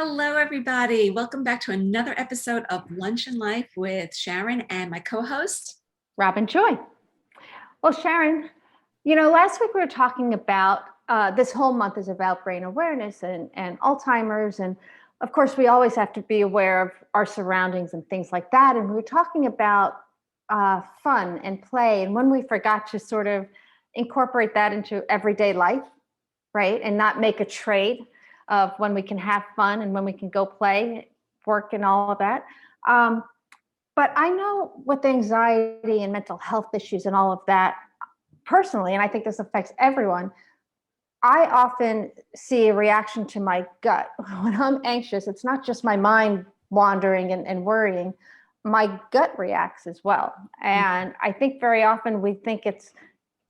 Hello, everybody. Welcome back to another episode of Lunch and Life with Sharon and my co-host, Robin Joy. Well, Sharon, last week we were talking about this whole month is about brain awareness and Alzheimer's. And of course, we always have to be aware of our surroundings and things like that. And we were talking about fun and play. And when we forgot to sort of incorporate that into everyday life, right? And not make a trade of when we can have fun and when we can go play, work and all of that. But I know with anxiety and mental health issues and all of that, personally, and I think this affects everyone, I often see a reaction to my gut. When I'm anxious, it's not just my mind wandering and worrying, my gut reacts as well. And I think very often we think it's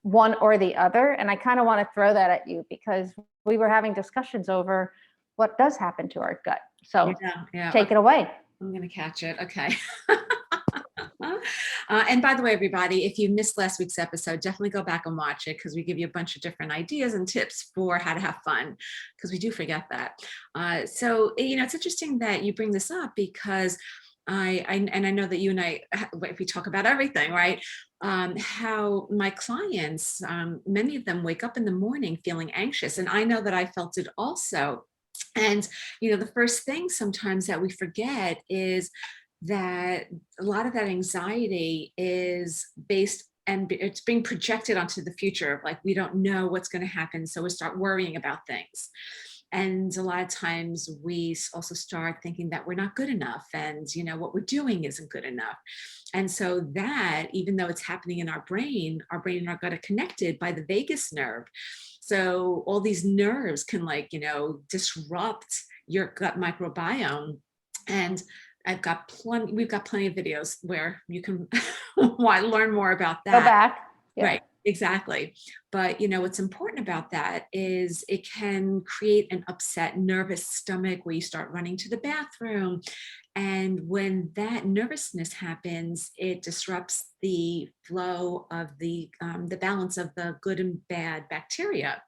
one or the other. And I kind of want to throw that at you because we were having discussions over what does happen to our gut. So take it away. I'm going to catch it. Okay. And by the way, everybody, if you missed last week's episode, definitely go back and watch it because we give you a bunch of different ideas and tips for how to have fun because we do forget that. So, it's interesting that you bring this up because I know that you and I, we talk about everything, right? How my clients, many of them wake up in the morning feeling anxious. And I know that I felt it also. And, the first thing sometimes that we forget is that a lot of that anxiety is based and it's being projected onto the future. Like we don't know what's going to happen. So we start worrying about things. And a lot of times we also start thinking that we're not good enough and, what we're doing isn't good enough. And so that, even though it's happening in our brain and our gut are connected by the vagus nerve. So all these nerves can disrupt your gut microbiome. And we've got plenty of videos where you can learn more about that. Go back. Yeah. Right. Exactly. But, what's important about that is it can create an upset, nervous stomach where you start running to the bathroom. And when that nervousness happens, it disrupts the flow of the balance of the good and bad bacteria.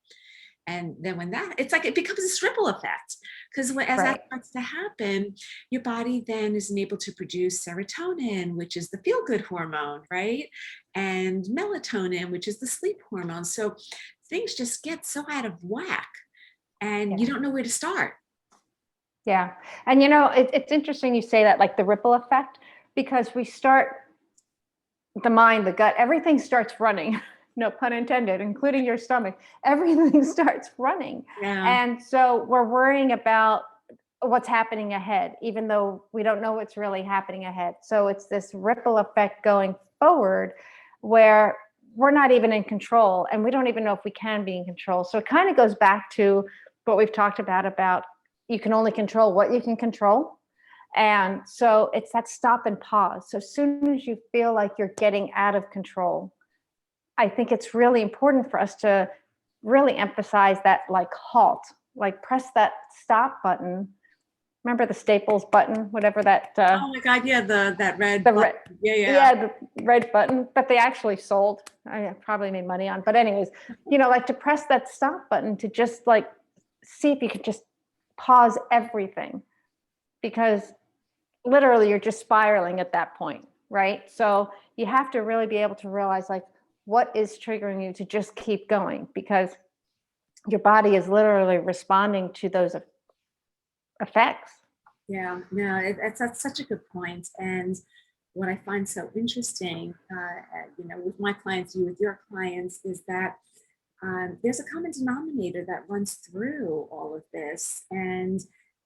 And then when it's like it becomes a ripple effect because that starts to happen, your body then isn't able to produce serotonin, which is the feel-good hormone, right? And melatonin, which is the sleep hormone. So things just get so out of whack and you don't know where to start. Yeah. And, it's interesting you say that, like the ripple effect, because we start the mind, the gut, everything starts running. No pun intended, including your stomach. Everything starts running. Yeah. And so we're worrying about what's happening ahead, even though we don't know what's really happening ahead. So it's this ripple effect going forward where we're not even in control and we don't even know if we can be in control. So it kind of goes back to what we've talked about you can only control what you can control. And so it's that stop and pause. So as soon as you feel like you're getting out of control, I think it's really important for us to really emphasize that, like halt, like press that stop button. Remember the Staples button, whatever that. Oh my God, yeah, that red. The red button that they actually sold. I probably made money on, but anyways, like to press that stop button to just like see if you could just pause everything, because literally you're just spiraling at that point, right? So you have to really be able to realize like, what is triggering you to just keep going, because your body is literally responding to those effects. Yeah, no, that's such a good point. And what I find so interesting, with my clients, you with your clients, is that there's a common denominator that runs through all of this. And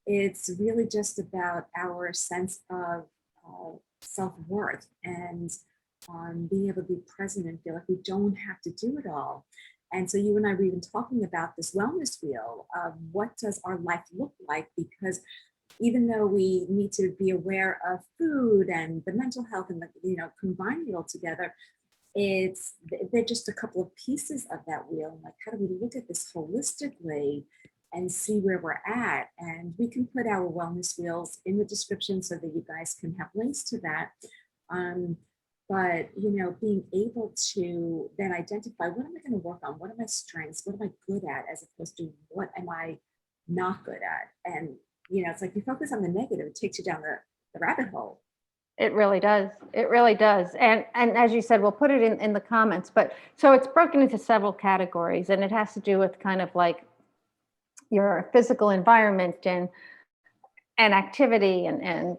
it's really just about our sense of self-worth and being able to be present and feel like we don't have to do it all. And so you and I were even talking about this wellness wheel of what does our life look like? Because even though we need to be aware of food and the mental health and combining it all together, they're just a couple of pieces of that wheel. Like, how do we look at this holistically and see where we're at? And we can put our wellness wheels in the description so that you guys can have links to that. But, being able to then identify, what am I going to work on? What are my strengths? What am I good at? As opposed to what am I not good at? And it's like you focus on the negative, it takes you down the rabbit hole. It really does. It really does. And as you said, we'll put it in the comments. But so it's broken into several categories, and it has to do with kind of like your physical environment and activity and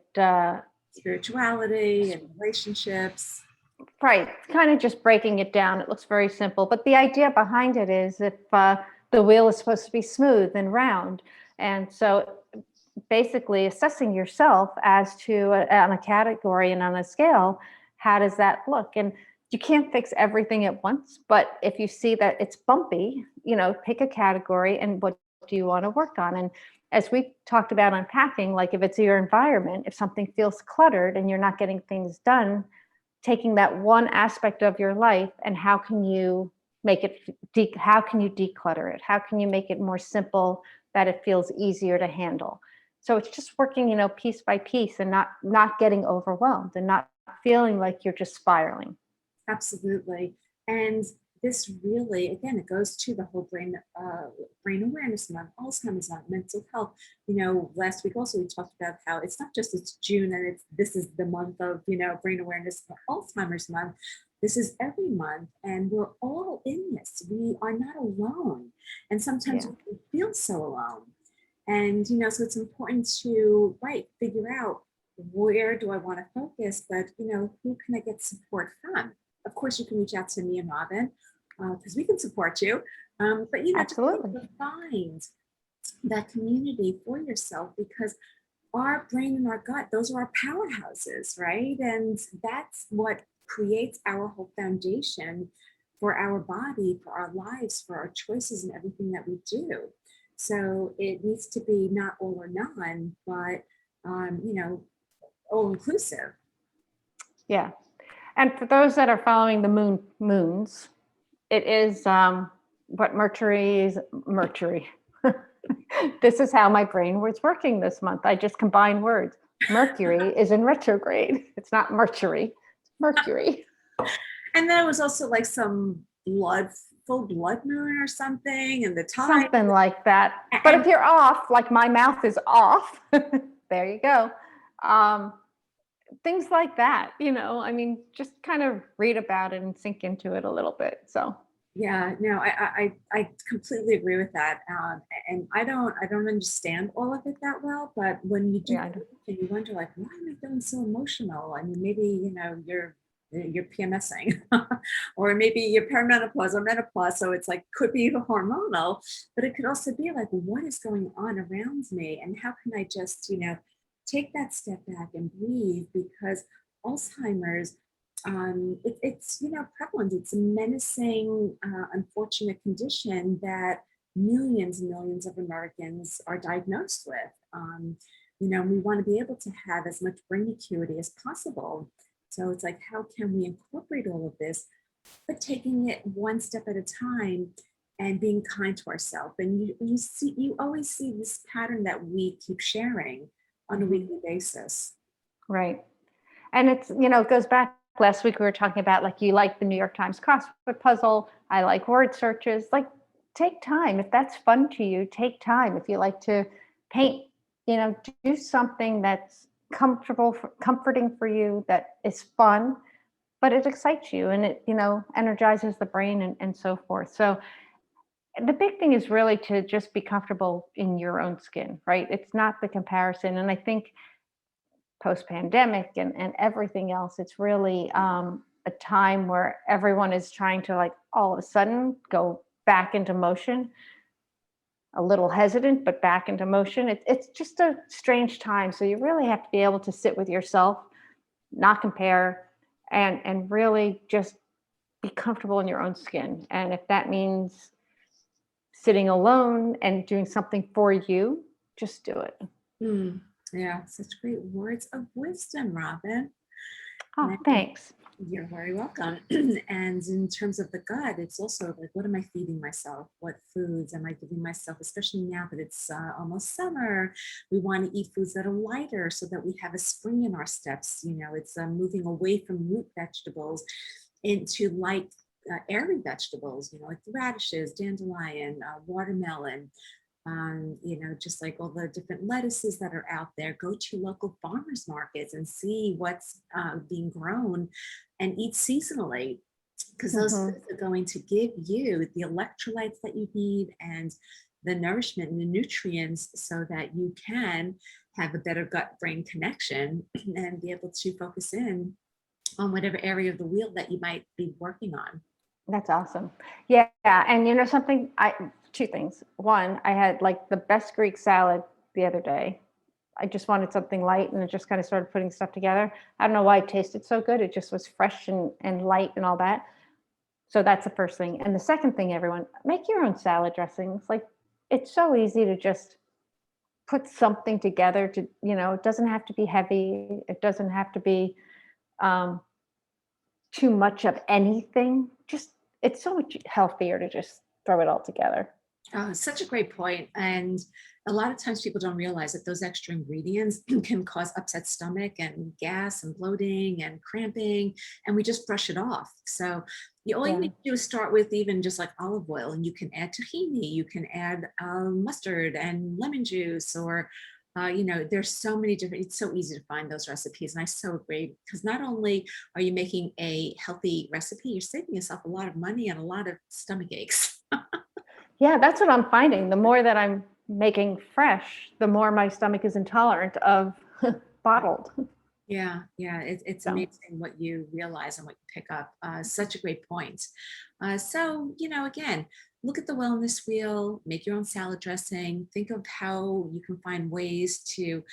Spirituality and relationships. right, kind of just breaking it down. It looks very simple, but the idea behind it is if the wheel is supposed to be smooth and round, and so basically assessing yourself as to on a category and on a scale, how does that look? And you can't fix everything at once, but if you see that it's bumpy, pick a category and what do you want to work on? And as we talked about unpacking, like if it's your environment, if something feels cluttered and you're not getting things done, taking that one aspect of your life and how can you make it how can you declutter it? How can you make it more simple that it feels easier to handle? So it's just working, piece by piece and not getting overwhelmed and not feeling like you're just spiraling. Absolutely. And this really, again, it goes to the whole brain awareness month, Alzheimer's month, mental health. Last week also we talked about how it's not just it's June and this is the month of brain awareness, Alzheimer's month. This is every month, and we're all in this. We are not alone, and sometimes we feel so alone. And so it's important to figure out where do I want to focus, but who can I get support from? Of course, you can reach out to me and Robin because we can support you. But Absolutely. to find that community for yourself, because our brain and our gut, those are our powerhouses, right? And that's what creates our whole foundation for our body, for our lives, for our choices and everything that we do. So it needs to be not all or none, but all inclusive. Yeah. And for those that are following the moons, it is what Mercury. This is how my brain was working this month. I just combined words. Mercury is in retrograde. It's not Mercury, it's Mercury. And then it was also like some full blood moon or something, and the time. Something like that. But if you're off, like my mouth is off, there you go. Things like that, just kind of read about it and sink into it a little bit. So yeah, no, I completely agree with that. And I don't understand all of it that well, but when you do, and you wonder like, why am I feeling so emotional? I mean, maybe you're PMSing, or maybe you're perimenopause or menopause. So it's like could be hormonal, but it could also be like, what is going on around me, and how can I just take that step back and breathe? Because Alzheimer's, it's prevalent. It's a menacing, unfortunate condition that millions and millions of Americans are diagnosed with. We want to be able to have as much brain acuity as possible. So it's like, how can we incorporate all of this, but taking it one step at a time and being kind to ourselves. And you always see this pattern that we keep sharing on a weekly basis. Right. And it's, it goes back. Last week we were talking about like you like the New York Times crossword puzzle. I like word searches. Like take time. If that's fun to you, take time. If you like to paint, do something that's comforting for you, that is fun, but it excites you and it, energizes the brain and so forth. So the big thing is really to just be comfortable in your own skin, right? It's not the comparison. And I think post-pandemic and everything else, it's really a time where everyone is trying to like all of a sudden go back into motion, a little hesitant, but back into motion. It's just a strange time. So you really have to be able to sit with yourself, not compare, and really just be comfortable in your own skin. And if that means sitting alone and doing something for you, just do it. Yeah, such great words of wisdom, Robin. Oh, thanks. You're very welcome. And in terms of the gut, it's also like, what am I feeding myself? What foods am I giving myself? Especially now that it's almost summer, we want to eat foods that are lighter so that we have a spring in our steps. It's moving away from root vegetables into light, airy vegetables, like radishes, dandelion, watermelon. Just like all the different lettuces that are out there. Go to local farmers markets and see what's being grown and eat seasonally, because those Hmm. foods are going to give you the electrolytes that you need and the nourishment and the nutrients so that you can have a better gut brain connection and be able to focus in on whatever area of the wheel that you might be working on. That's awesome. Yeah, and something. Two things. One, I had like the best Greek salad the other day. I just wanted something light, and I just kind of started putting stuff together. I don't know why it tasted so good. It just was fresh and light and all that. So that's the first thing. And the second thing, everyone, make your own salad dressings. Like, it's so easy to just put something together. It doesn't have to be heavy. It doesn't have to be um, too much of anything. Just it's so much healthier to just throw it all together. Oh, such a great point. And a lot of times people don't realize that those extra ingredients can cause upset stomach and gas and bloating and cramping, and we just brush it off. So all you Yeah. need to do is start with even just like olive oil, and you can add tahini, you can add mustard and lemon juice, or there's so many different, it's so easy to find those recipes. And I so agree, because not only are you making a healthy recipe, you're saving yourself a lot of money and a lot of stomach aches. Yeah, that's what I'm finding. The more that I'm making fresh, the more my stomach is intolerant of bottled. Yeah, yeah, it's So, amazing what you realize and what you pick up. Such a great point. Again, look at the wellness wheel, make your own salad dressing, think of how you can find ways to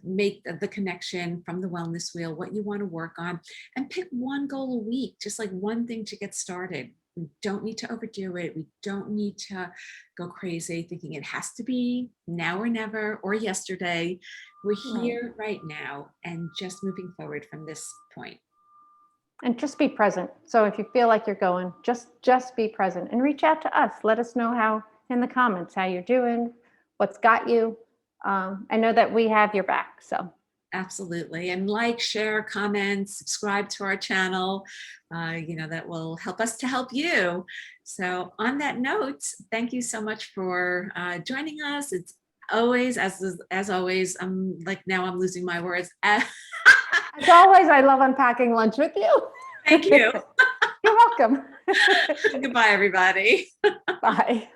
make the connection from the wellness wheel, what you want to work on, and pick one goal a week, just like one thing to get started. We don't need to overdo it. We don't need to go crazy thinking it has to be now or never or yesterday. We're right. here right now and just moving forward from this point. And just be present. So if you feel like you're going, just be present and reach out to us. Let us know how in the comments how you're doing, what's got you. I know that we have your back. So Absolutely. And like, share, comment, subscribe to our channel. That will help us to help you. So, on that note, thank you so much for joining us. It's always, as always, I'm like, now I'm losing my words. as always, I love unpacking lunch with you. Thank you. You're welcome. Goodbye, everybody. Bye.